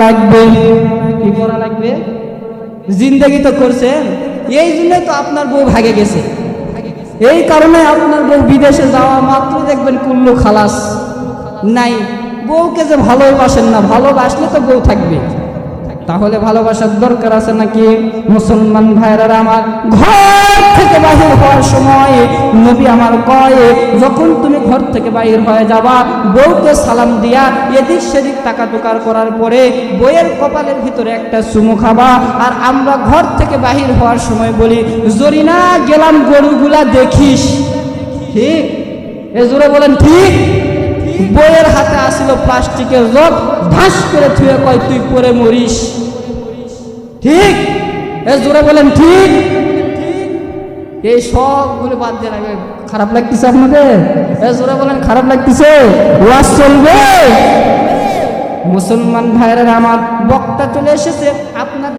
লাগবে, কি করা লাগবে? জিন্দেগি তো করছেন, এই জন্য তো আপনার বউ ভাগে গেছে। এই কারণে আপনার বউ বিদেশে যাওয়া মাত্র দেখবেন কুল্লু খালাস নাই। বউকে যে ভালোবাসেন না, ভালোবাসলে তো বউ থাকবে। তাহলে ভালোবাসার দরকার আছে নাকি? মুসলমান ভাইরা আমার, ঘর থেকে বাহির হওয়ার সময় নবী আমার কয়, যখন তুমি ঘর থেকে বাহির হয়ে যাবা, বউকে সালাম দিয়া এদিক সেদিক তাকাতুকার করার পরে বউয়ের কপালের ভিতরে একটা চুমু খাবা। আর আমরা ঘর থেকে বাহির হওয়ার সময় বলি, জরিনা গেলাম গরুগুলা দেখিস। ঠিক? এ জোরে বলেন ঠিক? বইয়ের হাতে আসিল প্লাস্টিকের জগ, ধাস করে থুয়ে কয় তুই পরে মরিস। ঠিক? এ জোরে বলেন ঠিক? এই সবগুলো বাদ দিয়ে লাগবে। খারাপ লাগতেছে আপনাদের? এ জোরে বলেন খারাপ লাগতেছে? ওয়াজ চলবে? মুসলমান ভাইরা আমার, বক্তা চলে এসেছে আপনার